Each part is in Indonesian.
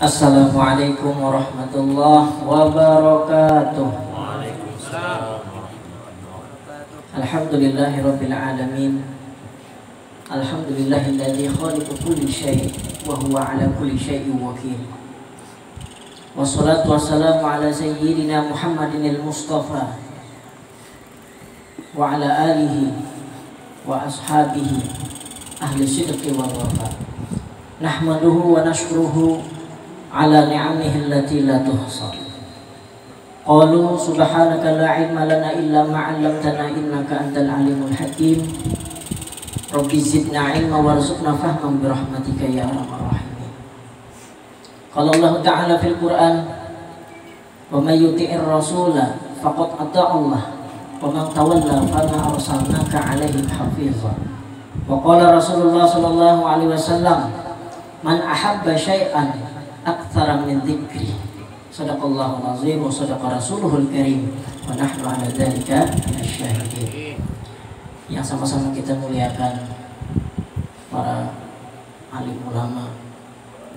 Assalamualaikum warahmatullahi wabarakatuh. Alhamdulillahirabbil alamin. Alhamdulillahilladzi khaliqu kulli syai' wa huwa ala kulli syai'in wakil. Wassalatu wassalamu ala sayyidina Muhammadinil Mustafa wa ala alihi wa ashabihi ahli sidqi wal wafa. Nahmaduhu wa nashkuruhu ala ni'amihi allati la tuhsa. Qalu subhanaka la ilma lana illa ma 'allamtana innaka antal alimul hakim. Rabbi zidna ilma warzuqna fahman bi rahmatika ya arhamar rahimin. Qala Allah ta'ala fil Qur'an, wa may yuti'ir rasula faqad ata'a Allah wa man tawalla fama arsalnaka 'alaihim hafiza. Wa qala Rasulullah sallallahu alaihi wasallam, man ahabba syai'an aktsara min dzikri. Shadaqallahul azim wa shadaqa rasuluhul karim wa nahnu ala dzalika minasyahidin. Yang sama-sama kita muliakan para alim ulama,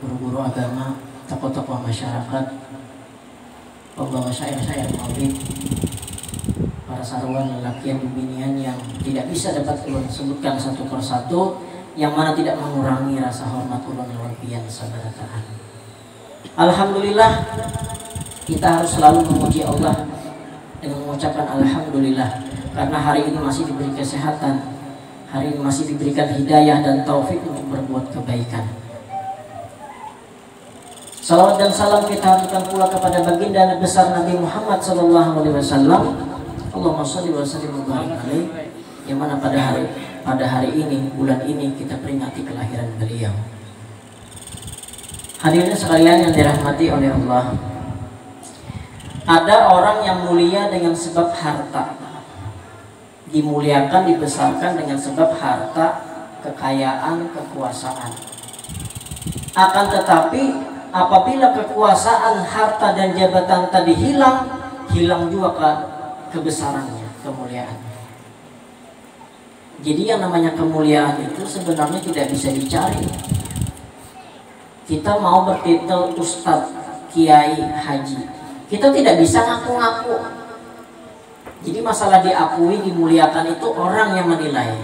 guru-guru agama, tokoh-tokoh masyarakat, pembawa syair-syair maulid, para sarwan lelakian binian yang tidak bisa dapat ulun sebutkan satu persatu, yang mana tidak mengurangi rasa hormat ulun lebihan sabarataan. Alhamdulillah, kita harus selalu memuji Allah dengan mengucapkan alhamdulillah, karena hari ini masih diberi kesehatan, hari ini masih diberikan hidayah dan taufik untuk berbuat kebaikan. Salawat dan salam kita haturkan pula kepada baginda besar Nabi Muhammad sallallahu alaihi wasallam. Allahumma shalli wa sallim wa barik alaihi, yang mana pada hari ini, bulan ini kita peringati kelahiran beliau. Hadirin sekalian yang dirahmati oleh Allah, ada orang yang mulia dengan sebab harta, dimuliakan, dibesarkan dengan sebab harta, kekayaan, kekuasaan. Akan tetapi apabila kekuasaan, harta dan jabatan tadi hilang, hilang juga kebesarannya, kemuliaan. Jadi yang namanya kemuliaan itu sebenarnya tidak bisa dicari. Kita mau bertitel ustadz, kiai, haji, kita tidak bisa ngaku-ngaku. Jadi masalah diakui, dimuliakan itu orang yang menilai.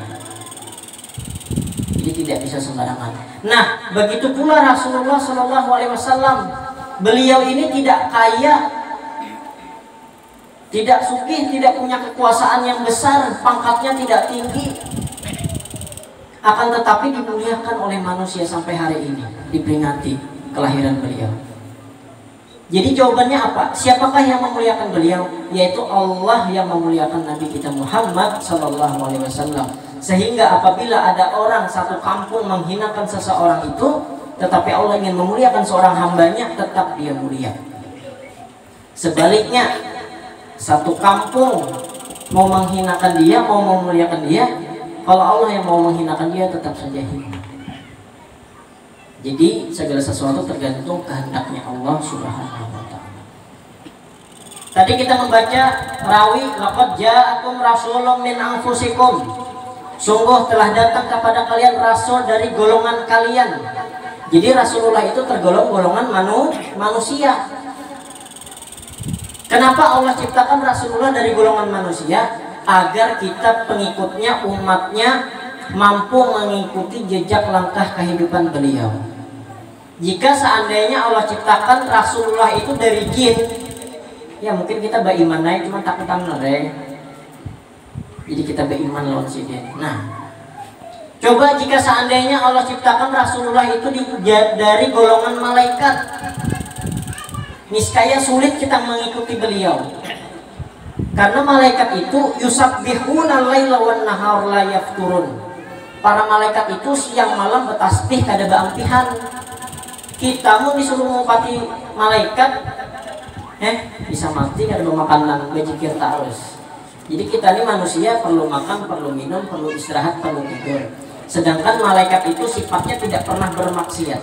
Jadi tidak bisa sembarangan. Nah, begitu pula Rasulullah Shallallahu Alaihi Wasallam. Beliau ini tidak kaya, tidak sugih, tidak punya kekuasaan yang besar, pangkatnya tidak tinggi. Akan tetapi dimuliakan oleh manusia sampai hari ini, diperingati kelahiran beliau. Jadi jawabannya apa? Siapakah yang memuliakan beliau? Yaitu Allah yang memuliakan Nabi kita Muhammad sallallahu alaihi wasallam. Sehingga apabila ada orang satu kampung menghinakan seseorang itu, tetapi Allah ingin memuliakan seorang hambanya, tetap dia mulia. Sebaliknya, satu kampung mau menghinakan dia, mau memuliakan dia, kalau Allah yang mau menghinakan dia, tetap saja hina. Jadi segala sesuatu tergantung kehendaknya Allah Subhanahu wa ta'ala. Tadi kita membaca rawi, laqad ja'akum rasulun min anfusikum. Sungguh telah datang kepada kalian rasul dari golongan kalian. Jadi Rasulullah itu tergolong golongan manusia. Kenapa Allah ciptakan Rasulullah dari golongan manusia? Agar kita pengikutnya, umatnya, mampu mengikuti jejak langkah kehidupan beliau. Jika seandainya Allah ciptakan Rasulullah itu dari jin, ya mungkin kita beriman naik, cuma takutan nere. Jadi kita beriman lawan si jin. Nah, coba jika seandainya Allah ciptakan Rasulullah itu dari golongan malaikat, niscaya sulit kita mengikuti beliau. Karena malaikat itu yusabbihuna laila wan nahar la yafturun. Para malaikat itu siang malam bertasbih kada beampihan. Kita mau disuruh ngumpati malaikat, bisa mati kada makanan, bejikir terus. Jadi kita ini manusia perlu makan, perlu minum, perlu istirahat, perlu tidur. Sedangkan malaikat itu sifatnya tidak pernah bermaksiat.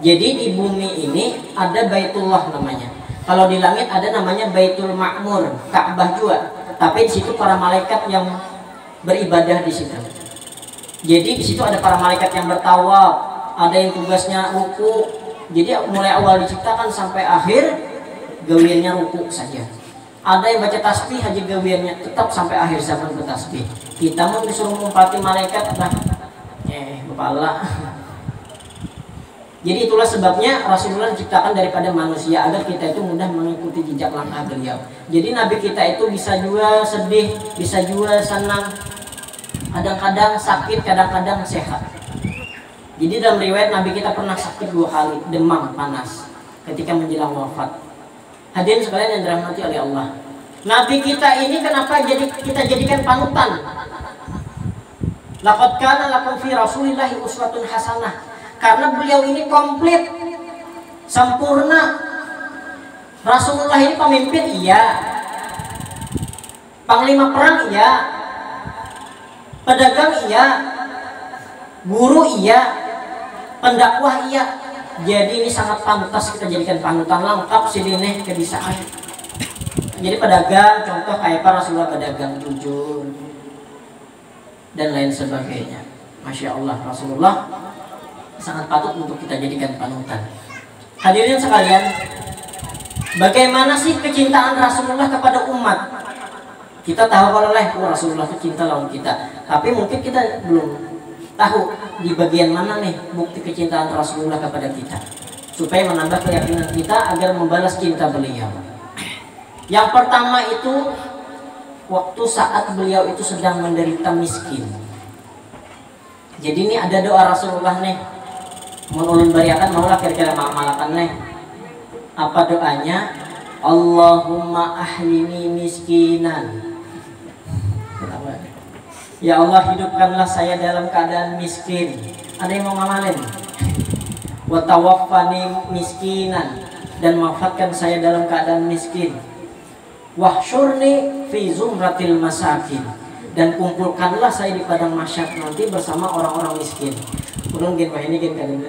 Jadi di bumi ini ada Baitullah namanya. Kalau di langit ada namanya Baitul Ma'mur, Ka'bah juga. Tapi di situ para malaikat yang beribadah di situ. Jadi di situ ada para malaikat yang bertawaf, ada yang tugasnya ruku, Jadi mulai awal diciptakan sampai akhir gawiannya ruku saja. Ada yang baca tasbih aja gawiannya tetap sampai akhir zaman bertasbih. Kita mau disuruh ngumpati malaikat nah kepala. Jadi itulah sebabnya Rasulullah diciptakan daripada manusia agar kita itu mudah mengikuti jejak langkah beliau. Jadi Nabi kita itu bisa juga sedih, bisa juga senang, kadang-kadang sakit, kadang-kadang sehat. Jadi dalam riwayat Nabi kita pernah sakit 2 kali, demam panas ketika menjelang wafat. Hadirin sekalian yang dirahmati oleh Allah, Nabi kita ini kenapa kita jadikan panutan? Laqad kana lakum fi Rasulillahi uswatun hasanah. Karena beliau ini komplit, sempurna. Rasulullah ini pemimpin iya, panglima perang iya, pedagang iya, guru iya, pendakwah iya. Jadi ini sangat pantas kita jadikan panutan, lengkap sini kebisaan. Jadi pedagang contoh kayak para Rasulullah pedagang jujur dan lain sebagainya. Masya Allah, Rasulullah sangat patut untuk kita jadikan panutan. Hadirin sekalian, bagaimana sih kecintaan Rasulullah kepada umat? Kita tahu kalau Rasulullah itu cinta lawan kita, tapi mungkin kita belum tahu di bagian mana nih bukti kecintaan Rasulullah kepada kita, supaya menambah keyakinan kita agar membalas cinta beliau. Yang pertama itu waktu saat beliau itu sedang menderita miskin. Jadi ini ada doa Rasulullah nih, menulun bariakan maulah kira-kira malakan nih. Apa doanya? Allahumma ahlini miskinan. Ya Allah, hidupkanlah saya dalam keadaan miskin. Ada yang mau ngamalin? Wa tawaffani miskinan, dan wafatkan saya dalam keadaan miskin. Wahsyurni fi zumratil masakin, dan kumpulkanlah saya di padang mahsyar nanti bersama orang-orang miskin. Kurang gini ini gini kan ini.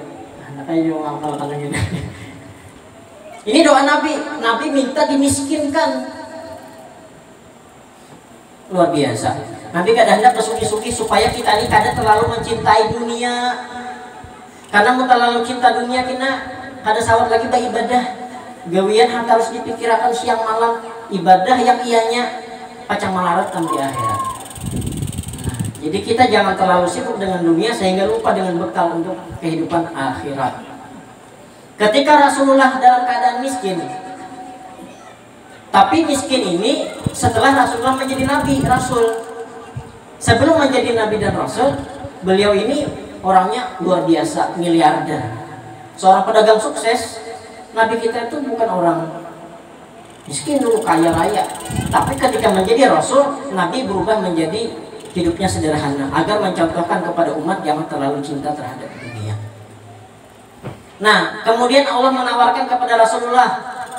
Anak ayo ngapal gini. Ini doa Nabi. Nabi minta dimiskinkan. Luar biasa. Nabi kadang-kadang kesuki-suki supaya kita ini kadang terlalu mencintai dunia. Karena mau terlalu cinta dunia kita kada sawat lagi beribadah. Gawian harus dipikirkan siang malam, ibadah yang ianya pacang malarat di akhirat. Nah, jadi kita jangan terlalu sibuk dengan dunia sehingga lupa dengan bekal untuk kehidupan akhirat. Ketika Rasulullah dalam keadaan miskin, tapi miskin ini setelah Rasulullah menjadi nabi, rasul. Sebelum menjadi nabi dan rasul, beliau ini orangnya luar biasa, miliarder. Seorang pedagang sukses. Nabi kita itu bukan orang miskin dulu, kaya raya. Tapi ketika menjadi rasul, Nabi berubah menjadi hidupnya sederhana agar mencontohkan kepada umat jangan terlalu cinta terhadap dunia. Nah, kemudian Allah menawarkan kepada Rasulullah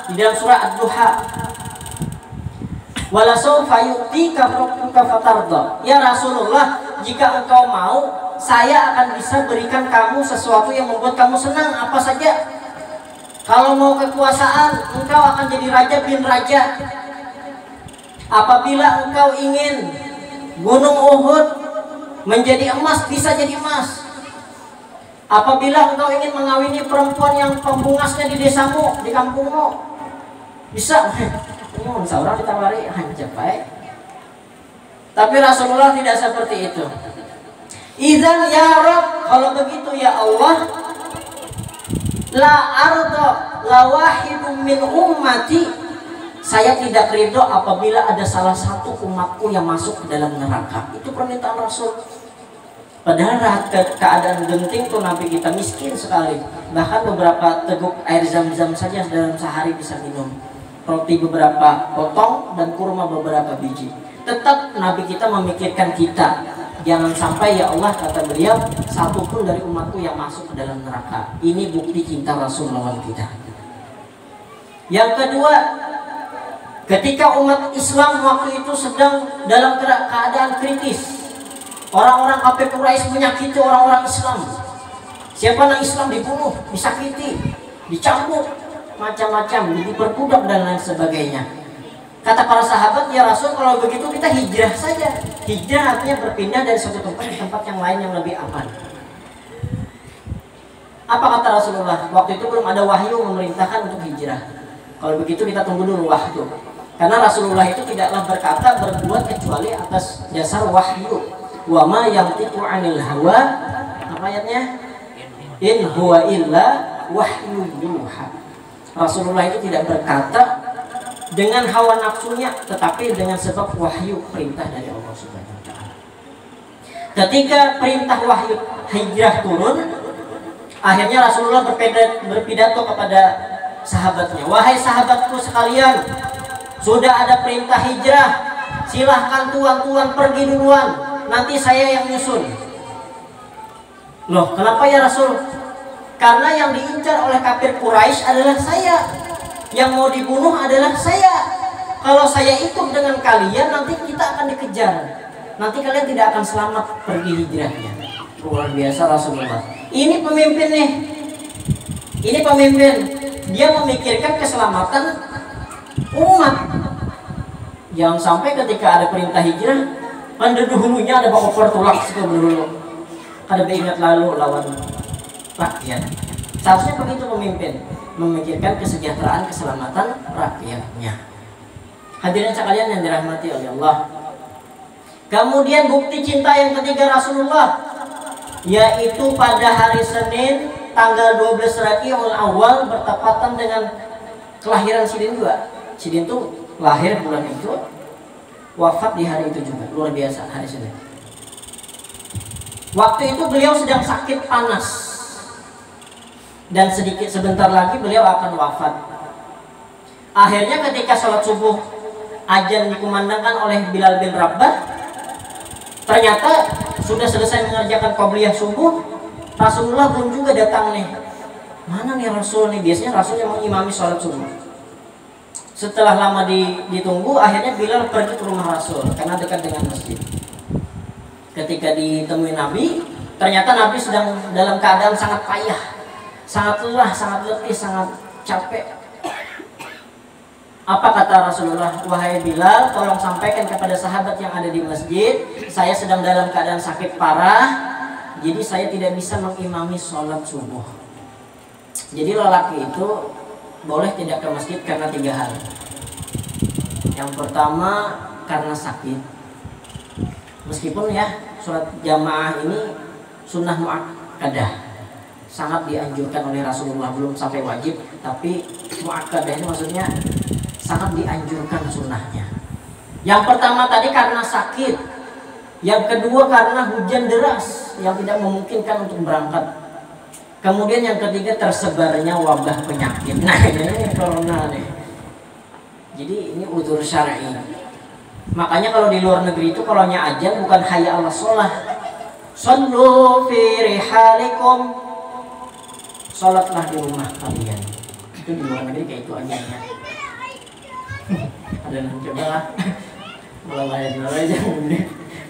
di dalam surah Ad-Duha, wala sawfa yu'tika rabbuka fatarda. Ya Rasulullah, jika engkau mau, saya akan bisa berikan kamu sesuatu yang membuat kamu senang, apa saja. Kalau mau kekuasaan, engkau akan jadi raja bin raja. Apabila engkau ingin gunung Uhud menjadi emas, bisa jadi emas. Apabila engkau ingin mengawini perempuan yang pembungasnya di desamu, di kampungmu, bisa. Seorang ditawari hancur baik. Tapi Rasulullah tidak seperti itu. Idzan ya Rabb, kalau begitu ya Allah, la arda la wahidun min ummati, saya tidak ridho apabila ada salah satu umatku yang masuk ke dalam neraka. Itu permintaan Rasul. Padahal keadaan genting tuh Nabi kita miskin sekali. Bahkan beberapa teguk air zam-zam saja dalam sehari bisa minum. Roti beberapa potong dan kurma beberapa biji. Tetap Nabi kita memikirkan kita. Jangan sampai ya Allah, kata beliau, satu pun dari umatku yang masuk ke dalam neraka. Ini bukti cinta Rasul lawan kita. Yang kedua, ketika umat Islam waktu itu sedang dalam keadaan kritis, orang-orang kafir Quraisy menyakiti orang-orang Islam. Siapa yang Islam dibunuh, disakiti, dicambuk, macam-macam, diperbudak dan lain sebagainya. Kata para sahabat, ya Rasul, kalau begitu kita hijrah saja. Hijrah artinya berpindah dari suatu tempat ke tempat yang lain yang lebih aman. Apa kata Rasulullah? Waktu itu belum ada wahyu memerintahkan untuk hijrah. Kalau begitu kita tunggu dulu wahyu. Karena Rasulullah itu tidaklah berkata berbuat kecuali atas dasar wahyu. Wa ma yantiqu 'anil hawa. Apa ayatnya? In huwa illa wahyu yuha. Rasulullah itu tidak berkata dengan hawa nafsunya, tetapi dengan sebab wahyu perintah dari Allah Subhanahu wa taala. Ketika perintah wahyu hijrah turun, akhirnya Rasulullah berpidato kepada sahabatnya, "Wahai sahabatku sekalian, sudah ada perintah hijrah. Silahkan tuan-tuan pergi duluan, nanti saya yang nyusul." Loh, kenapa ya Rasul? Karena yang diincar oleh kafir Quraisy adalah saya. Yang mau dibunuh adalah saya. Kalau saya ikut dengan kalian, nanti kita akan dikejar. Nanti kalian tidak akan selamat pergi hijrahnya. Luar biasa Rasulullah. Ini pemimpin nih. Ini pemimpin. Dia memikirkan keselamatan umat. Jangan sampai ketika ada perintah hijrah, pendahulunya ada bakoper tulak sebelum ada beringat lalu lawan rakyat. Seharusnya begitu pemimpin, memikirkan kesejahteraan, keselamatan rakyatnya. Hadirin sekalian yang dirahmati oleh Allah. Kemudian bukti cinta yang ketiga Rasulullah, yaitu pada hari Senin tanggal 12 Rabiul Awal bertepatan dengan kelahiran Sidin juga. Sidin itu lahir bulan itu, wafat di hari itu juga. Luar biasa hari Senin. Waktu itu beliau sedang sakit panas, dan sebentar lagi beliau akan wafat. Akhirnya ketika sholat subuh azan dikumandangkan oleh Bilal bin Rabah, ternyata sudah selesai mengerjakan qabliyah subuh, Rasulullah belum juga datang nih. Mana nih Rasul nih? Biasanya Rasul yang mengimami sholat subuh. Setelah lama ditunggu, akhirnya Bilal pergi ke rumah Rasul karena dekat dengan masjid. Ketika ditemui Nabi, ternyata Nabi sedang dalam keadaan sangat payah, sangat lelah, sangat letih, sangat capek. Apa kata Rasulullah? "Wahai Bilal, tolong sampaikan kepada sahabat yang ada di masjid, saya sedang dalam keadaan sakit parah, jadi saya tidak bisa mengimami sholat subuh." Jadi lelaki itu boleh tidak ke masjid karena 3 hal. Yang pertama karena sakit. Meskipun ya sholat jamaah ini sunnah muakkadah, sangat dianjurkan oleh Rasulullah, belum sampai wajib, tapi muakkadah ini maksudnya sangat dianjurkan sunnahnya. Yang pertama tadi karena sakit, yang kedua karena hujan deras yang tidak memungkinkan untuk berangkat, kemudian yang ketiga tersebarnya wabah penyakit. Nah ini corona nih. Jadi ini udzur syar'i. Makanya kalau di luar negeri itu kalau azan bukan hayya 'alas shalah, shallu fi rihalikum, salatlah di rumah kalian. Itu di luar negeri kayak itu azannya. Ada yang coba lah mulai aja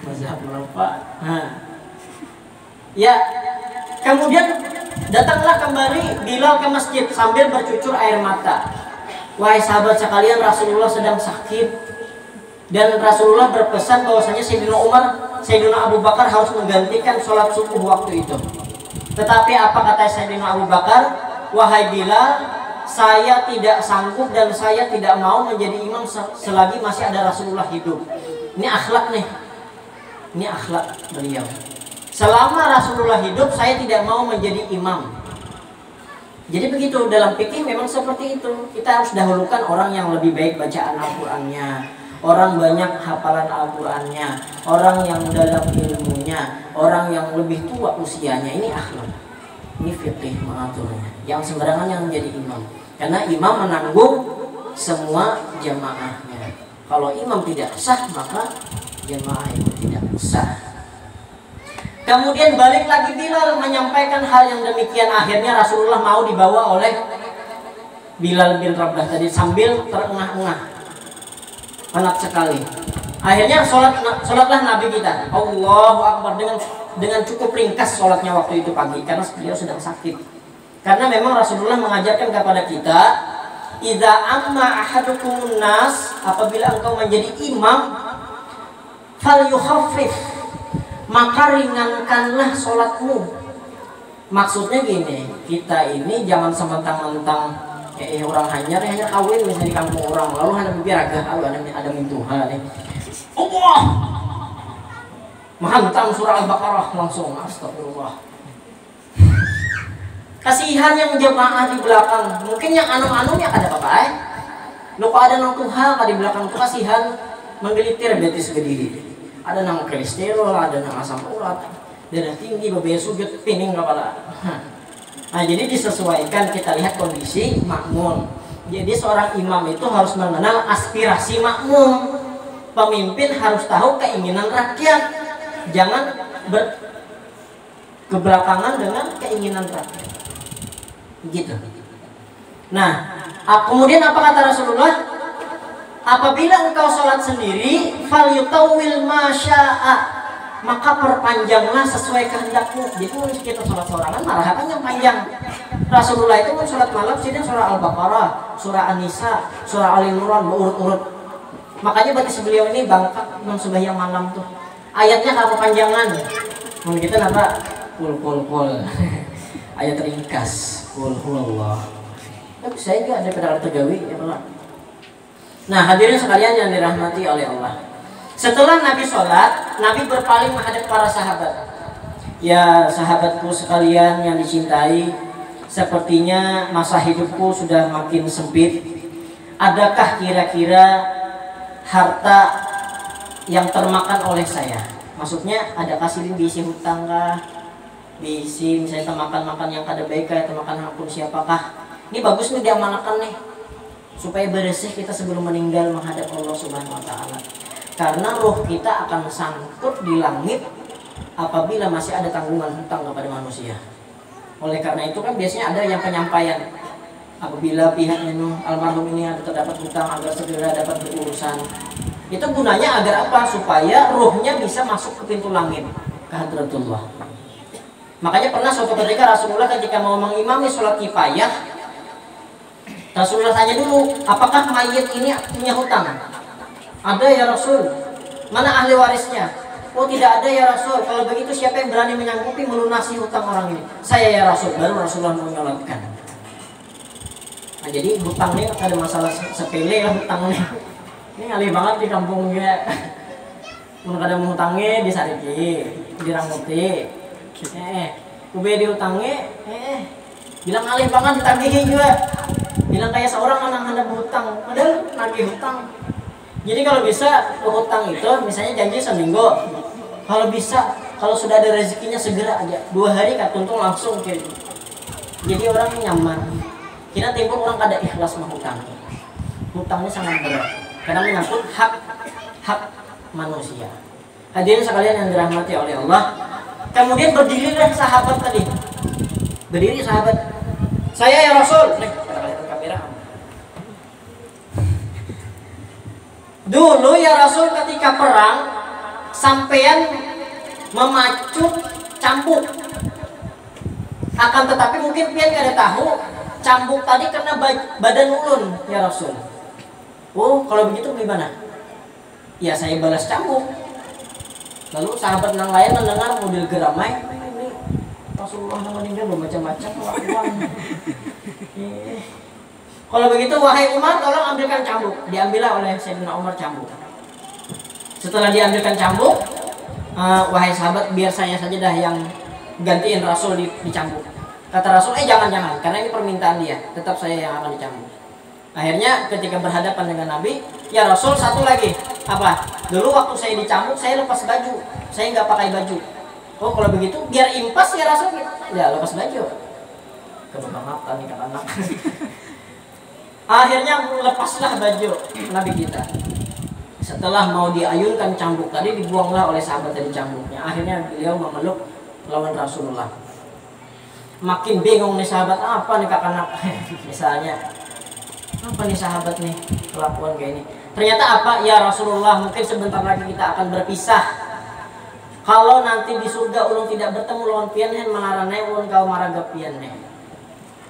mazhab apa. Ya, kemudian datanglah kembali Bilal ke masjid sambil bercucur air mata. "Wahai sahabat sekalian, Rasulullah sedang sakit." Dan Rasulullah berpesan bahwasanya Sayyidina Umar, Sayyidina Abu Bakar harus menggantikan sholat subuh waktu itu. Tetapi apa kata Sayyidina Abu Bakar? "Wahai Bilal, saya tidak sanggup dan saya tidak mau menjadi imam selagi masih ada Rasulullah hidup." Ini akhlak nih. Ini akhlak beliau. Selama Rasulullah hidup, saya tidak mau menjadi imam. Jadi begitu dalam fikih memang seperti itu. Kita harus dahulukan orang yang lebih baik bacaan Al-Qur'annya, orang banyak hafalan Al-Qur'annya, orang yang dalam ilmunya, orang yang lebih tua usianya. Ini akhlak. Ini fikih mengaturnya. Yang sembarangan yang menjadi imam. Karena imam menanggung semua jamaahnya. Kalau imam tidak sah, maka jamaah itu tidak sah. Kemudian balik lagi Bilal menyampaikan hal yang demikian. Akhirnya Rasulullah mau dibawa oleh Bilal bin Rabah tadi sambil terengah-engah, penat sekali. Akhirnya sholatlah Nabi kita, Allahu Akbar, dengan cukup ringkas sholatnya waktu itu pagi karena beliau sedang sakit. Karena memang Rasulullah mengajarkan kepada kita, idza amma ahadukumun nas, apabila engkau menjadi imam, fal yukhaffif, maka ringankanlah sholatmu. Maksudnya gini, kita ini jangan sementang-mentang orang hanya kawin misalnya di kampung orang, lalu hanya bibir agak ada mintuhan nih. Allah menghantam surah Al-Baqarah langsung, astagfirullah. Kasihan yang jemaah di belakang, mungkin yang anu-anu yang ada apa-apa lo kok ada nang Tuhan di belakang tuh kasihan menggelitir betis berdiri. Ada nang kolesterol, ada nang asam urat, darah tinggi, beban sujud, pining kepala. Nah, jadi disesuaikan, kita lihat kondisi makmum. Jadi seorang imam itu harus mengenal aspirasi makmum. Pemimpin harus tahu keinginan rakyat. Jangan berkebelakangan dengan keinginan rakyat. Gitu. Nah, kemudian apa kata Rasulullah? Apabila engkau sholat sendiri, fal yutawwil masya'a, maka perpanjanglah sesuai kehendakmu. Jadi kita sholat sorangan malah kan yang panjang. Rasulullah itu pun sholat malam sini surah Al-Baqarah, surah An-Nisa, surah Al-Imran berurut-urut. Makanya bagi beliau ini bangkat sembahyang malam tuh. Ayatnya kalau panjangan. Mun kita napa? Kul. Ayat ringkas. Kul huwallah. Tapi saya enggak ada pedal tegawi ya Pak. Nah, hadirin sekalian yang dirahmati oleh Allah. Setelah Nabi sholat, Nabi berpaling menghadap para sahabat. Ya, sahabatku sekalian yang dicintai, sepertinya masa hidupku sudah makin sempit. Adakah kira-kira harta yang termakan oleh saya? Maksudnya, adakah silin diisi hutang kah? Diisi misalnya makan yang kada baik kah, makan hakun siapakah? Ini bagus nih diamalkan nih, supaya bersih kita sebelum meninggal menghadap Allah Subhanahu wa taala. Karena roh kita akan sangkut di langit apabila masih ada tanggungan hutang kepada manusia. Oleh karena itu kan biasanya ada yang penyampaian, apabila pihak almarhum ini ada terdapat hutang agar segera dapat berurusan. Itu gunanya agar apa? Supaya rohnya bisa masuk ke pintu langit, ke hadratullah. Makanya pernah suatu ketika Rasulullah ketika mau mengimami sholat kifayah, Rasulullah tanya dulu, apakah mayit ini punya hutang? Ada ya Rasul. Mana ahli warisnya? Oh tidak ada ya Rasul. Kalau begitu siapa yang berani menyanggupi melunasi hutang orang ini? Saya ya Rasul. Baru Rasulullah menyolatkan. Nah, jadi hutangnya ada masalah sepele lah hutangnya. Ini ngalih banget di kampungnya. Mun kada menghutangnya disariki, dirangkuti. Ube dihutangnya, bilang ngalih banget ditagihin juga. Bilang kayak seorang anak berhutang, padahal nagih hutang. Jadi kalau bisa hutang itu misalnya janji seminggu, kalau bisa kalau sudah ada rezekinya segera aja 2 hari kan tuntung langsung kayak gitu. Jadi orang nyaman. Kita timbul orang kada ikhlas menghutang. Hutangnya sangat berat karena menyangkut hak manusia. Hadirin sekalian yang dirahmati oleh Allah. Kemudian berdirilah sahabat tadi. Berdiri sahabat. Saya ya Rasul. Dulu ya Rasul ketika perang sampean memacut cambuk. Akan tetapi mungkin pian kada tahu cambuk tadi kena badan ulun ya Rasul. Oh, kalau begitu gimana? Ya saya balas cambuk. Lalu sahabat yang lain mendengar model geramai, ini Rasulullah yang meninggal bermacam-macam kelakuan. Kalau begitu wahai Umar tolong ambilkan cambuk. Diambillah oleh Sayyidina Umar cambuk. Setelah diambilkan cambuk, wahai sahabat biar saya saja dah yang gantiin Rasul di cambuk. Kata Rasul, jangan karena ini permintaan dia. Tetap saya yang akan dicambuk. Akhirnya ketika berhadapan dengan Nabi, ya Rasul satu lagi. Apa? Dulu waktu saya dicambuk saya lepas baju. Saya nggak pakai baju. Oh kalau begitu biar impas ya Rasul. Ya lepas baju. Kebangetan nih kata anak. Akhirnya lepaslah baju Nabi kita. Setelah mau diayunkan cambuk tadi, dibuanglah oleh sahabat dari cambuknya. Akhirnya beliau memeluk lawan Rasulullah. Makin bingung nih sahabat, apa nih kakak anak misalnya, apa nih sahabat nih kelakuan kayak ini. Ternyata apa? Ya Rasulullah, mungkin sebentar lagi kita akan berpisah. Kalau nanti di surga ulun tidak bertemu lawan pian hen melarane ulun kau maraga pian nih.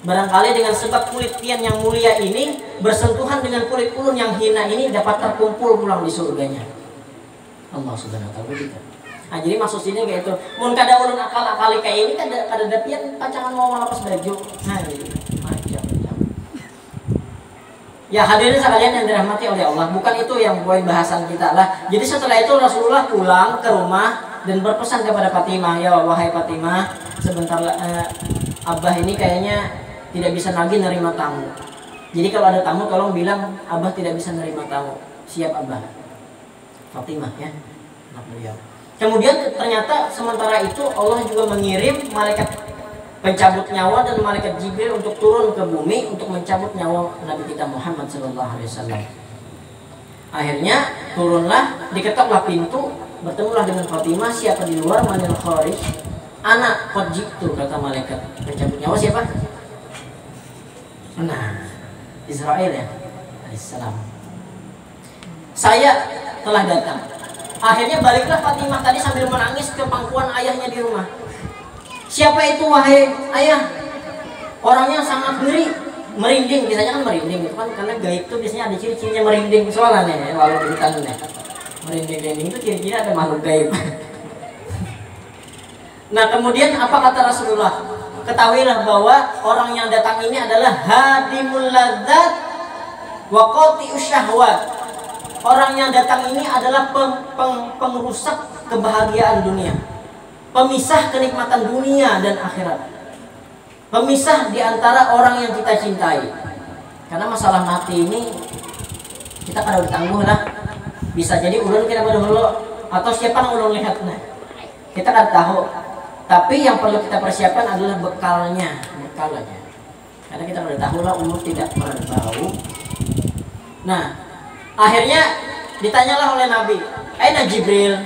Barangkali dengan sebab kulit pian yang mulia ini bersentuhan dengan kulit ulun yang hina ini dapat terkumpul pulang di surganya. Allah Subhanahu wa taala begitu. Nah jadi maksud sini kayak itu mun kada ulun akal-akali kayak ini kada dapian pacangan mau melepas baju. Nah jadi macam-macam. Ya hadirin sekalian yang dirahmati oleh Allah, bukan itu yang poin bahasan kita lah. Jadi setelah itu Rasulullah pulang ke rumah dan berpesan kepada Fatimah, ya wahai Fatimah, sebentar Abah ini kayaknya tidak bisa lagi nerima tamu. Jadi kalau ada tamu tolong bilang Abah tidak bisa nerima tamu. Siap Abah. Fatimah ya, anak beliau. Kemudian ternyata sementara itu Allah juga mengirim malaikat pencabut nyawa dan malaikat Jibril untuk turun ke bumi untuk mencabut nyawa Nabi kita Muhammad SAW. Akhirnya turunlah, diketoklah pintu, bertemulah dengan Fatimah. Siapa di luar? Manil Kharij. Anak qad ji'tu, kata malaikat pencabut nyawa. Siapa? Nah, Israel ya, alaihissalam. Saya telah datang. Akhirnya baliklah Fatimah tadi sambil menangis ke pangkuan ayahnya di rumah. Siapa itu wahai ayah? Orangnya sangat ngeri, merinding. Biasanya kan merinding itu kan karena gaib itu biasanya ada ciri-cirinya merinding. Soalnya walau beritanya merinding itu ciri-ciri ada makhluk gaib. Nah kemudian apa kata Rasulullah? Ketahuilah bahwa orang yang datang ini adalah hadimul ladzat wa qati'us syahwat. Orang yang datang ini adalah pengrusak kebahagiaan dunia, pemisah kenikmatan dunia dan akhirat, pemisah di antara orang yang kita cintai. Karena masalah mati ini kita kada ditangguh lah. Bisa jadi ulun kita dulu atau siapa yang ulun lihat, nah kita kada tahu. Tapi yang perlu kita persiapkan adalah bekalnya. Karena kita kada tahu lah, umur tidak berbau. Nah akhirnya ditanyalah oleh Nabi, aina Jibril?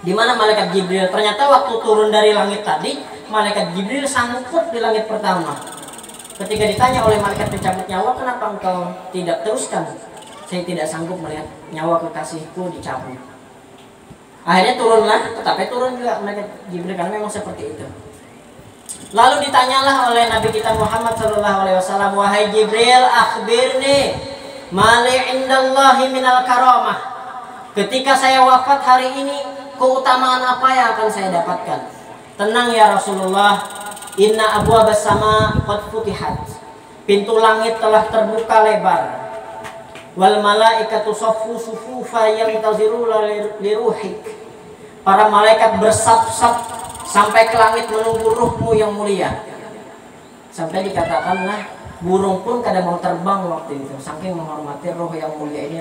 Di mana malaikat Jibril? Ternyata waktu turun dari langit tadi, malaikat Jibril sangkut di langit pertama. Ketika ditanya oleh malaikat pencabut nyawa, kenapa engkau tidak teruskan? Saya tidak sanggup melihat nyawa kekasihku dicabut. Akhirnya turunlah, tetapi turun juga malaikat Jibril karena memang seperti itu. Lalu ditanyalah oleh Nabi kita Muhammad SAW, wahai Jibril, akhbirni mali indallahi minal karamah. Ketika saya wafat hari ini, keutamaan apa yang akan saya dapatkan? Tenang ya Rasulullah, inna abwabas sama qad futihat. Pintu langit telah terbuka lebar. Wal malaikatu saffu sufufa yantaziruna liruhik. Para malaikat bersaf-saf sampai ke langit menunggu ruhmu yang mulia. Sampai dikatakanlah burung pun kadang mau terbang waktu itu, saking menghormati roh yang mulia ini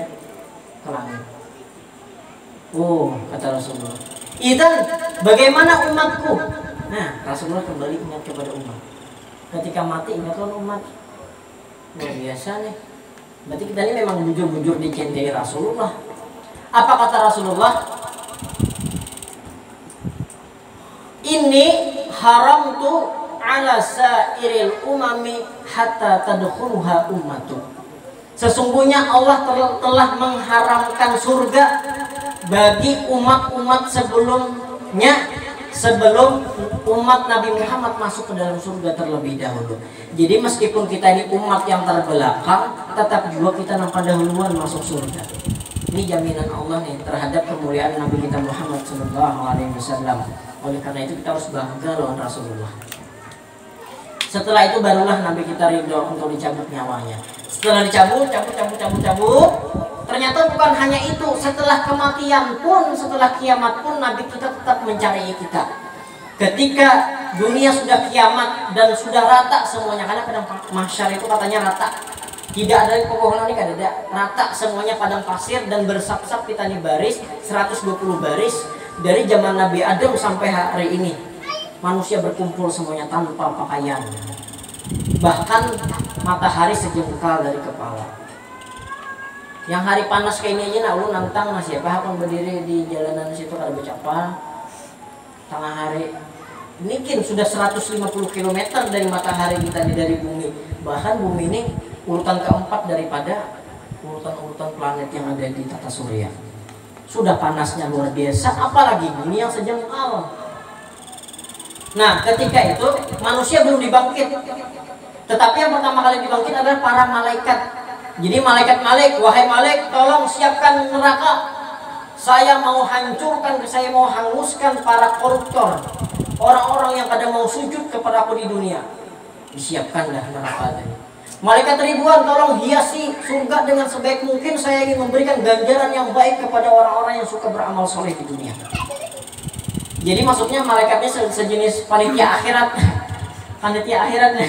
ke langit. Oh, kata Rasulullah, "Idzan, bagaimana umatku?" Nah, Rasulullah kembali ingat kepada umat. Ketika mati ingatlah umat. Luar biasa nih. Berarti kita ini memang bujur-bujur dicintai Rasulullah. Apa kata Rasulullah? Ini haram tuh ala sairil umami hatta tadkhuluha ummatu. Sesungguhnya Allah telah mengharamkan surga bagi umat-umat sebelumnya, sebelum umat Nabi Muhammad masuk ke dalam surga terlebih dahulu. Jadi meskipun kita ini umat yang terbelakang, tetap juga kita nampak dahuluan masuk surga. Ini jaminan Allah nih terhadap kemuliaan Nabi kita Muhammad SAW. Oleh karena itu kita harus bangga lawan Rasulullah. Setelah itu barulah Nabi kita ridho untuk dicabut nyawanya. Setelah dicabut, ternyata bukan hanya itu. Setelah kematian pun, setelah kiamat pun, Nabi kita tetap mencari kita. Ketika dunia sudah kiamat dan sudah rata semuanya, karena padang mahsyar itu katanya rata, tidak ada pepohonan, ini kan ada rata semuanya padang pasir dan bersap-sap kita nih baris 120 baris dari zaman Nabi Adam sampai hari ini. Manusia berkumpul semuanya tanpa pakaian, bahkan matahari sejengkal dari kepala. Yang hari panas kayak ini aja, lu nantang siapa akan berdiri di jalanan situ kada bercapa tengah hari. Mungkin sudah 150 km dari matahari kita dari bumi. Bahkan bumi ini urutan keempat daripada urutan-urutan planet yang ada di tata surya. Sudah panasnya luar biasa, apalagi bumi yang sejengkal. Nah, ketika itu manusia belum dibangkit. Tetapi yang pertama kali dibangkit adalah para malaikat. Jadi malaikat Malik, wahai Malik, tolong siapkan neraka. Saya mau hancurkan, saya mau hanguskan para koruptor, orang-orang yang kadang mau sujud kepada aku di dunia. Disiapkanlah neraka tadi. Malaikat ribuan, tolong hiasi surga dengan sebaik mungkin. Saya ingin memberikan ganjaran yang baik kepada orang-orang yang suka beramal soleh di dunia. Jadi maksudnya malaikatnya sejenis panitia akhirat. Panitia akhiratnya.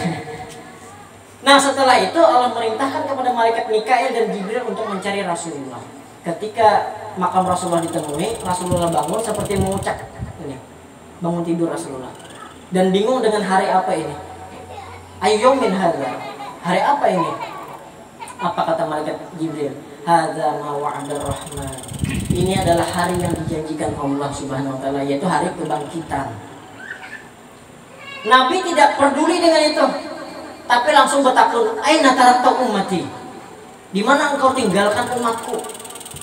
Nah setelah itu Allah merintahkan kepada malaikat Mikail dan Jibril untuk mencari Rasulullah. Ketika makam Rasulullah ditemui, Rasulullah bangun seperti mengucap ini. Bangun tidur Rasulullah. Dan bingung dengan hari apa ini. Ayyumin hadza. Hari apa ini? Apa kata malaikat Jibril? Hadza ma wa'ada rahman. Ini adalah hari yang dijanjikan Allah Subhanahu wa taala, yaitu hari kebangkitan. Nabi tidak peduli dengan itu, tapi langsung bertakun, "Aina tarakta ummati?" Di mana engkau tinggalkan umatku?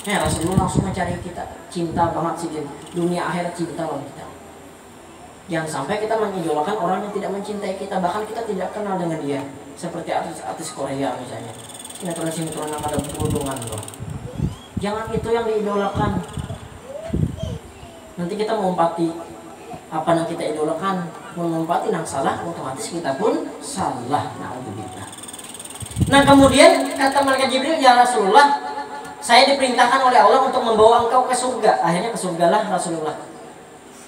Rasulullah langsung mencari kita. Cinta banget sih dunia akhirat, cinta loh kita. Jangan sampai kita mengidolakan orang yang tidak mencintai kita, bahkan kita tidak kenal dengan dia. Seperti artis Korea misalnya, sinetron yang ada perundungan loh. Jangan itu yang diidolakan. Nanti kita mengumpati apa yang kita idolakan, mengumpati yang salah, otomatis kita pun salah. Na'udzubillah. Nah kemudian kata malaikat Jibril, "Ya Rasulullah, saya diperintahkan oleh Allah untuk membawa engkau ke surga." Akhirnya ke surgalah Rasulullah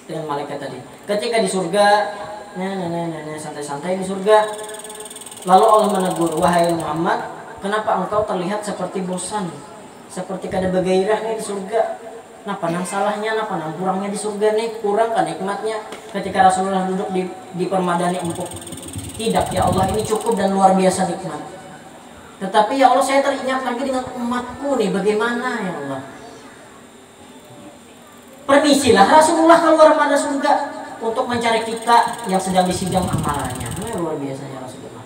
dengan malaikat tadi. Ketika di surga, santai-santai di surga. Lalu Allah menegur, "Wahai Muhammad, kenapa engkau terlihat seperti bosan, seperti kada bergairah nih di surga? Napa nang salahnya, napa nang kurangnya di surga nih? Kurang kan nikmatnya?" Ketika Rasulullah duduk di permadani empuk. Tidak ya Allah, ini cukup dan luar biasa nikmat. Tetapi ya Allah, saya teringat lagi dengan umatku nih, bagaimana ya Allah? Permisilah Rasulullah keluar pada surga untuk mencari kita yang sedang disidang amalannya. Ini luar biasanya Rasulullah.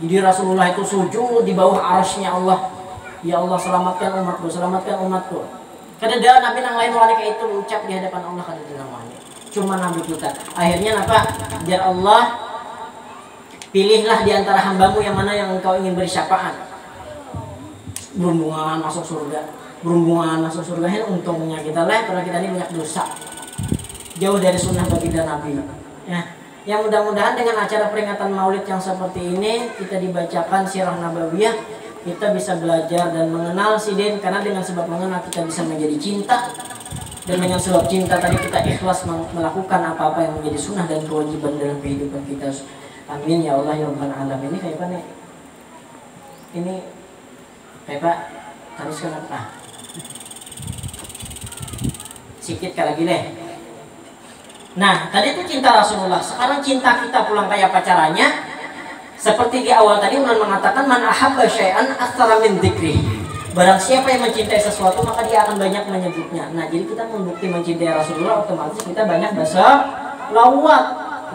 Jadi Rasulullah itu sujud di bawah arsy-Nya Allah. Ya Allah, selamatkan umatku, selamatkan umatku. Kadang Nabi yang lain wanita itu ucap di hadapan Allah kadang wanita. Cuma Nabi kita. Akhirnya apa? Biar Allah, pilihlah di antara hambamu yang mana yang engkau ingin beri syafaat. Berhubungan masuk surga. Berhubungan masuk surga. Untungnya kita lah, karena kita ini banyak dosa. Jauh dari sunnah baginda Nabi. Ya mudah-mudahan dengan acara peringatan Maulid yang seperti ini, kita dibacakan sirah nabawiyah, kita bisa belajar dan mengenal Sidin, karena dengan sebab mengenal kita bisa menjadi cinta, dan dengan sebab cinta tadi kita ikhlas melakukan apa-apa yang menjadi sunnah dan kewajiban dalam kehidupan kita. Amin ya Allah ya Rabbal alamin. Ini kayak apa nih? Ini kayak Pak teruskan apa? Sikit lagi deh. Nah, tadi itu cinta Rasulullah. Sekarang cinta kita pulang kayak apa caranya? Seperti di awal tadi Ulan mengatakan, "Man ahabba syai'an aktsara min dzikri." Barang siapa yang mencintai sesuatu, maka dia akan banyak menyebutnya. Nah, jadi kita membukti mencintai Rasulullah, otomatis kita banyak bahasa lawat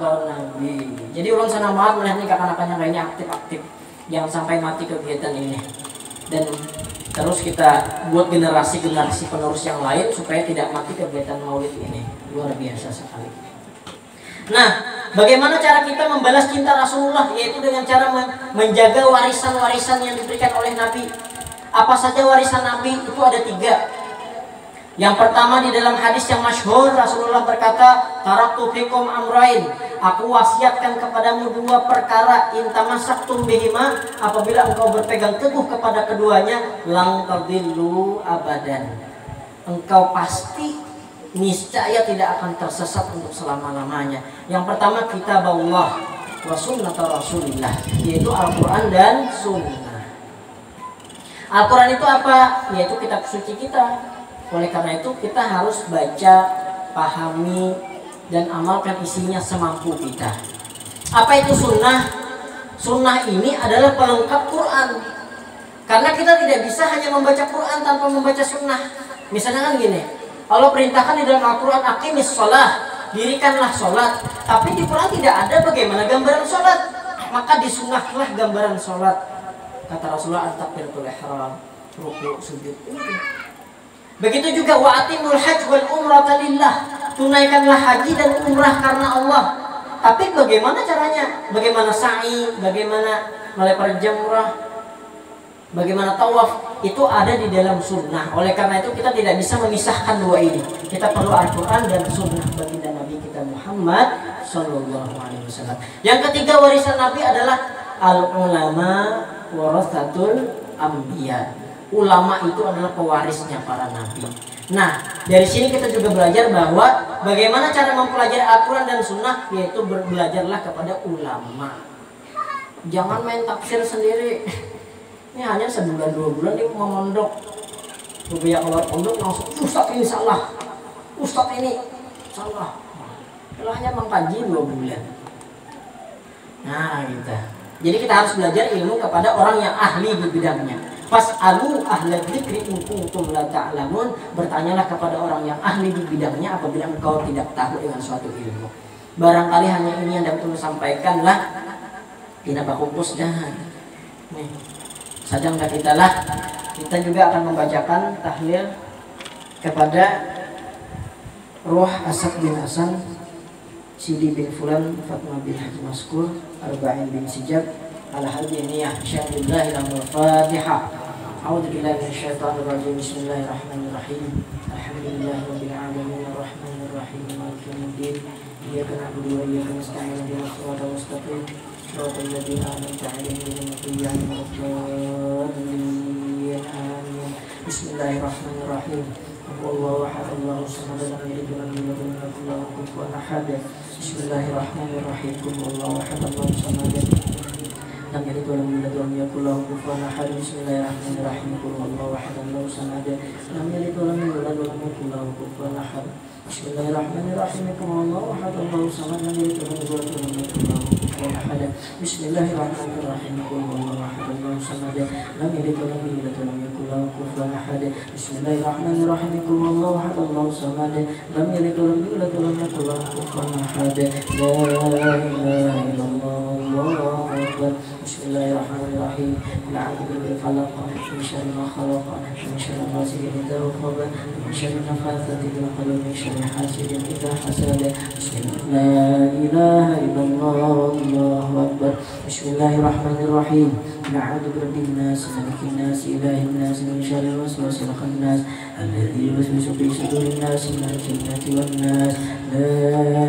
Nabi. Jadi Ulan senang banget melihat nih kakak-kakaknya kayaknya aktif-aktif. Jangan sampai mati kegiatan ini. Dan terus kita buat generasi-generasi penerus yang lain supaya tidak mati kegiatan Maulid ini. Luar biasa sekali. Nah, bagaimana cara kita membalas cinta Rasulullah? Yaitu dengan cara menjaga warisan-warisan yang diberikan oleh Nabi. Apa saja warisan Nabi? Itu ada 3. Yang pertama, di dalam hadis yang masyhur Rasulullah berkata, "Taraktu fikum amrain." Aku wasiatkan kepadamu 2 perkara, intamasaktum bihima, apabila engkau berpegang teguh kepada keduanya, lang tadillu abadan. Engkau pasti niscaya tidak akan tersesat untuk selama-lamanya. Yang pertama, kitab Allah wa sunnata Rasulillah, yaitu Al-Quran dan Sunnah. Al-Quran itu apa? Yaitu kitab suci kita. Oleh karena itu kita harus baca, pahami, dan amalkan isinya semampu kita. Apa itu sunnah? Sunnah ini adalah pelengkap Quran. Karena kita tidak bisa hanya membaca Quran tanpa membaca sunnah. Misalnya kan gini, Allah perintahkan di dalam Al-Quran, aqimis sholah, dirikanlah sholat. Tapi di Quran tidak ada bagaimana gambaran sholat. Maka disunnahlah gambaran sholat. Kata Rasulullah, at-takbiratul ihram, ruku, sujud. Begitu juga wa atimul hajj wal umrata lillah, tunaikanlah haji dan umrah karena Allah. Tapi bagaimana caranya? Bagaimana sa'i, bagaimana melempar jamrah, Bagaimana tawaf itu ada di dalam sunnah. Oleh karena itu kita tidak bisa memisahkan dua ini. Kita perlu Al-Quran dan sunnah baginda Nabi kita Muhammad Sallallahu Alaihi Wasallam. Yang ketiga warisan Nabi adalah al-ulama warathatul anbiya. Ulama itu adalah pewarisnya para nabi. Nah, dari sini kita juga belajar bahwa bagaimana cara mempelajari Al-Quran dan sunnah, yaitu belajarlah kepada ulama. Jangan main tafsir sendiri. Ini hanya sebulan 2 bulan dia mau mondok. Beberapa keluar pondok langsung Ustaz ini salah, Ustaz ini salah. Kalau hanya mengkaji 2 bulan. Nah gitu. Jadi kita harus belajar ilmu kepada orang yang ahli di bidangnya. Fas'alu ahla dzikri in kuntum la ta'lamun. Bertanyalah kepada orang yang ahli di bidangnya apabila engkau tidak tahu dengan suatu ilmu. Barangkali hanya ini yang dapat kami sampaikan lah. Tidak bakus dah. Nih. Sajang kita lah, kita juga akan membacakan tahlil kepada Ruh Asad bin Hasan, Sidi bin Fulan, Fatmah bin Haji Maskur, Arba'in bin Sijab, Al-Hadiniyah, Syahidillahil Fatihah. A'udzubillahi minasyaitonirrajim. Bismillahirrahmanirrahim. Alhamdulillahirabbil alamin arrahmanir rahim maliki yaumiddin. Iyyaka na'budu wa iyyaka nasta'in ihdinas siratal mustaqim. صراط الذين أنعمت عليهم غير المغضوب عليهم آمين. بسم الله الرحمن الرحيم. والله أحد الله الصمد لم يلد ولم يولد ولم يكن له كفوا أحد. بسم الله الرحمن الرحيم. والله أحد الله الصمد لم يلد ولم يولد ولم يكن له كفوا أحد. بسم الله الرحمن الرحيم. والله أحد الله الصمد لم يلد ولم يولد ولم يكن له كفوا أحد. بسم الله الرحمن الرحيم. والله أحد الله الصمد لم يلد ولم يولد ولم يكن له بسم الله الرحمن الرحيم. قل هو الله احد الله الصمد لم يلد ولم يولد ولم يكن له كفوا احد. بسم الله الرحمن الرحيم. قل هو الله احد الله الصمد لم يلد ولم يولد ولم يكن له كفوا احد. لا اله الا الله الله اكبر. بسم الله الرحمن الرحيم. قل اعوذ بالفلق من شر ما خلق ومن شر غاسق اذا وقب ومن شر النفاثات في العقد ومن شر حاسد اذا حسد. بسم الله لا اله الا الله الله أكبر. بسم الله الرحمن الرحيم. نعوذ برب الناس ملك الناس إله الناس من شر الوسواس الخناس الذي يوسوس في صدور الناس من الجنة والناس. لا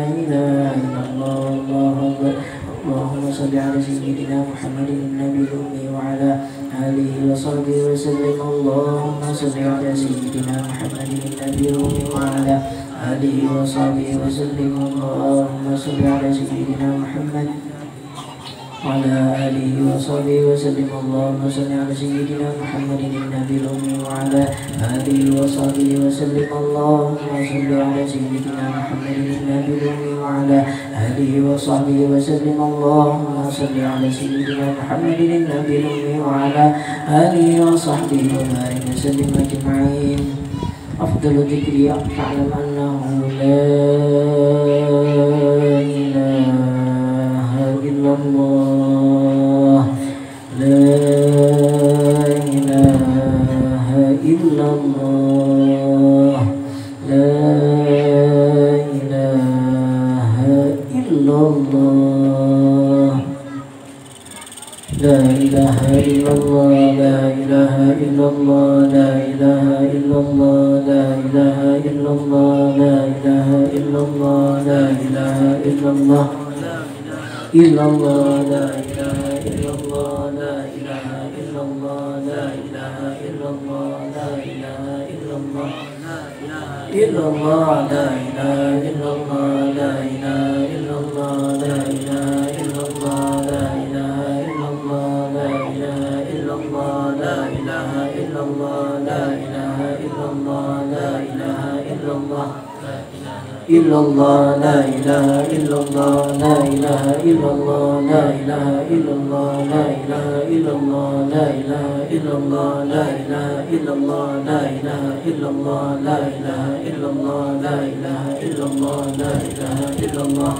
إله إلا الله الله أكبر. اللهم صل على سيدنا محمد النبي الأمي وعلى آله وصحبه وسلم. اللهم صل على سيدنا محمد النبي الأمي وعلى آله وصحبه وسلم. اللهم صل على سيدنا محمد وعلى آله وصحبه وسلم. اللهم صل على سيدنا محمد النبي الأمي وعلى آله وصحبه وسلم. اللهم صل على سيدنا محمد النبي الأمي وعلى آله وصحبه وسلم. اللهم صل على سيدنا محمد النبي الأمي وعلى آله وصحبه وبارك وسلم أجمعين. أفضل ذكري فاعلم أنه لا إله إلا الله. لا إله إلا الله. لا إله إلا الله. لا إله إلا الله. لا إله إلا الله. لا إله إلا الله. لا إله إلا الله. لا إله إلا الله. لا إله إلا الله. إلا الله. لا إله إلا الله. لا إله إلا الله. لا إله إلا الله. لا إله إلا الله. إلا الله. لا إله إلا الله. لا إله إلا الله. لا إله إلا الله. لا إله إلا الله. لا إله إلا الله. لا إله إلا الله. لا إله إلا الله. لا إله إلا الله. إلا الله. لا إله إلا الله. لا إله إلا الله. لا إله إلا الله. لا إله إلا الله. لا إله إلا الله. لا إله إلا الله. لا إله إلا الله. لا إله إلا الله. لا إله إلا الله. لا إله إلا الله.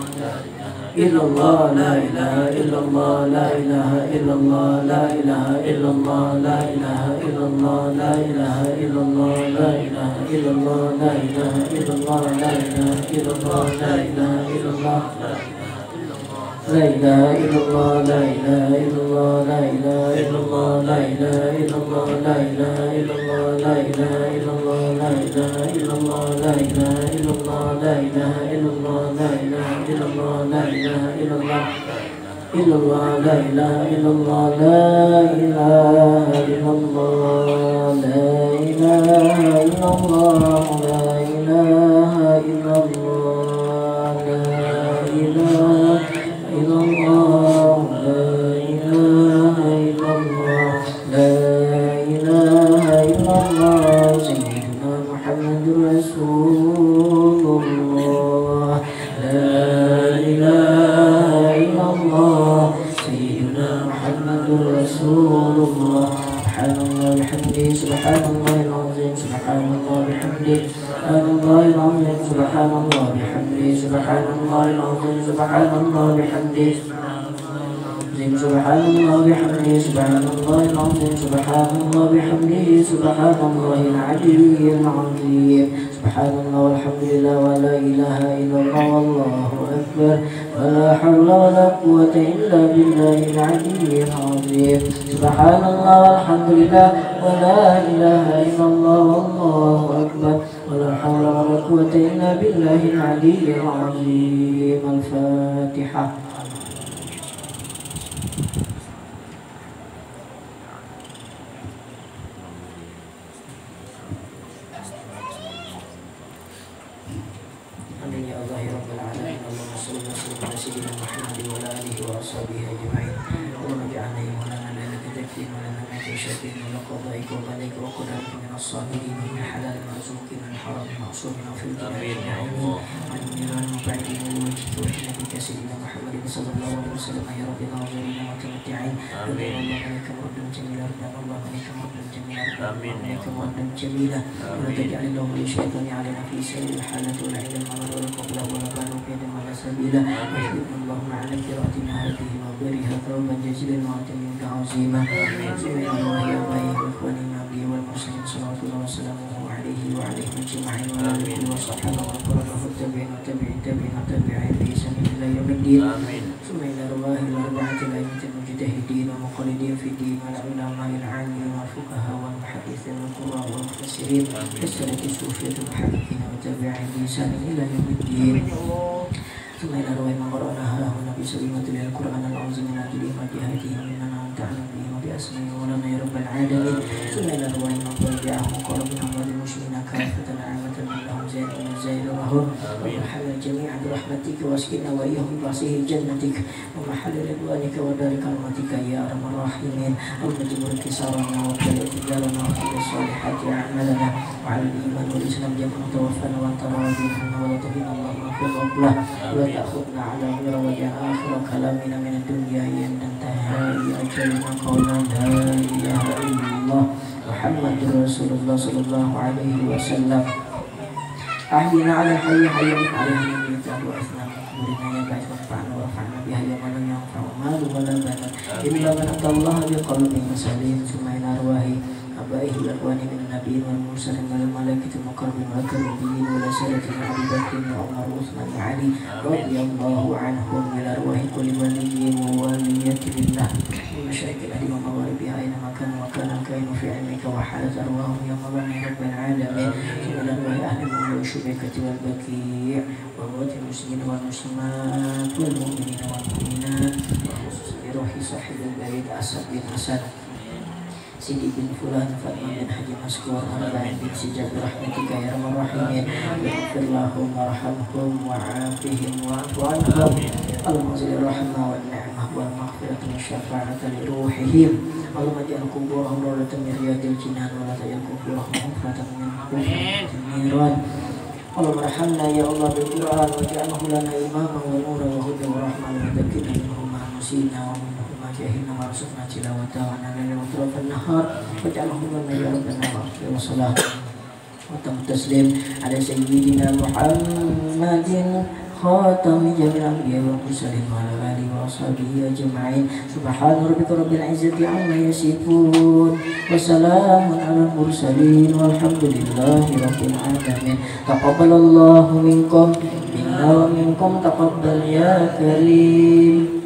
إلا الله. لا إله إلا الله. لا إله إلا الله. لا إله إلا الله. لا إله إلا الله. لا إله إلا الله. لا إله إلا الله. لا إله إلا الله. لا إله إلا الله. لا إله إلا الله. لا إله إلا الله. لا إله إلا الله. لا إله إلا الله. لا إله إلا الله لا إله إلا الله لا إله إلا الله لا إله إلا الله لا إله إلا الله لا إله إلا الله لا إله إلا الله لا إله إلا الله إلا الله لا إله إلا الله لا إله إلا الله لا إله إلا الله لا إله إلا الله لا إله إلا الله لا إله إلا الله لا إله إلا الله سيدنا محمد رسول الله لا إله إلا الله سيدنا محمد رسول الله سبحان الله بحمده سبحان الله العظيم سبحان الله بحمده سبحان الله العظيم سبحان الله بحمده سبحان الله العظيم سبحان الله بحمده سبحان الله بحمده سبحان الله العظيم سبحان الله بحمده سبحان الله العلي العظيم سبحان الله والحمد لله ولا إله إلا الله والله أكبر ولا حول ولا قوة إلا بالله العلي العظيم سبحان الله والحمد لله ولا إله إلا الله والله أكبر ولا حول ولا قوة إلا بالله العلي العظيم الفاتحة. سيدنا محمد وعلى آله وأصحابه أجمعين. اللهم اجعلنا يا مولانا لا نتذكر ولا نمات شاكرين ولا قضائك وقضائك وقدرك من الصابرين من الحلال المرزوقين من الحرام المعصومين وفي الجنة النعيمين عن النيران المبعدين لوجهك وجنتك سيدنا محمد صلى الله عليه وسلم يا رب ناظرين متمتعين رضي الله عليك مردا جميلا رضي الله عليك مردا جميلا رضي عليك مردا جميلا ولا تجعل اللهم للشيطان علينا في سائر الحالات ولا عند المرض ولا قبل ولا بان وكيد ولا سبيلا واجعلنا اللهم على قراءتنا هذه وغيرها ثوبا جزيلا وأنت منك عظيما سبحان الله يا أبي وإخواني النبي والمرسلين صلوات الله وسلامه عليه وعليهم أجمعين وعلى آله وصحبه وقربه التابعين وتابعين التابعين وتابعين بإحسان إلى يوم الدين ثم إلى رواه الأربعة الأئمة المجتهدين ومقلدين في الدين والعلماء العاملين والفقهاء والمحدثين والقراء والمفسرين كالسلف الصوفية المحققين وتابعين بإحسان إلى يوم الدين ثم إلى رواه من قرأناها ونبي سليمة للقرآن العظيم من أجل جهاته إننا أنتعلم به وبأسمه ولنا يا رب العالمين ثم إلى رواه من ضيعه وقال من أموال المسلمين كافة عامة من لهم زائد من الزائد لهم ومحل الجميع برحمتك واسكنا وإياهم بعصيه جنتك ومحل رضوانك ودار كرمتك يا أرحم الراحمين اللهم اجبر انكسارنا وابتلع تجارنا وخير الصالحات أعمالنا وعلى الإيمان والإسلام جمعنا توفنا وأنت راضي عنا ولا تهنا اللهم اغفر له ولا تأخذنا على غير وجه آخر كلامنا من الدنيا أن تنتهي أجلنا قولا لا إله إلا الله محمد رسول الله صلى الله عليه وسلم أحينا على حي حي عليه الميت وأثنى قبورنا يا بعث وانفعنا وارفعنا بها يوم لا ينفع مال ولا بنات إلا من أتى الله بقلب سليم ثم إلى أرواح آبائه الأخوان من النبيين والمرسلين والملائكة المقربين والكريمين والسادة أبي بكر وعمر وعثمان وعلي رضي الله عنهم إلى أرواح كل ولي وولية لله ومشايخ الأهل ومغاربها أينما كانوا وكان الكائن في علمك وحالت أرواحهم يوم ظن رب العالمين ثم إلى أرواح أهل المولى والشبكة والبكيع وأموات المسلمين والمسلمات والمؤمنين والمؤمنات وخصوصا بروح صاحب البريد أسد بن حسن سيدي بن فلان فاطمة بن حجي مسكور أربعين بن سجاد برحمتك يا أرحم الراحمين اغفر لهم وارحمهم وعافهم واعف عنهم اللهم زد الرحمة والنعمة والمغفرة والشفاعة لروحهم اللهم اجعل قبورهم روضة من رياض الجنان ولا تجعل قبورهم حفرة من حفرة النيران اللهم ارحمنا يا الله بالقرآن واجعله لنا إماما ونورا وهدى ورحمة وذكرنا منه ما نسينا ومنه جاهلنا وارزقنا تلاوته ونال أطراف النهار واجعله لنا يا ربنا واغفر وصلاة وتم التسليم على سيدنا محمد خاتم جميع الأنبياء والمرسلين وعلى آله وأصحابه أجمعين سبحان ربك رب العزة عما يصفون وسلام على المرسلين والحمد لله رب العالمين تقبل الله منكم منا ومنكم تقبل يا كريم.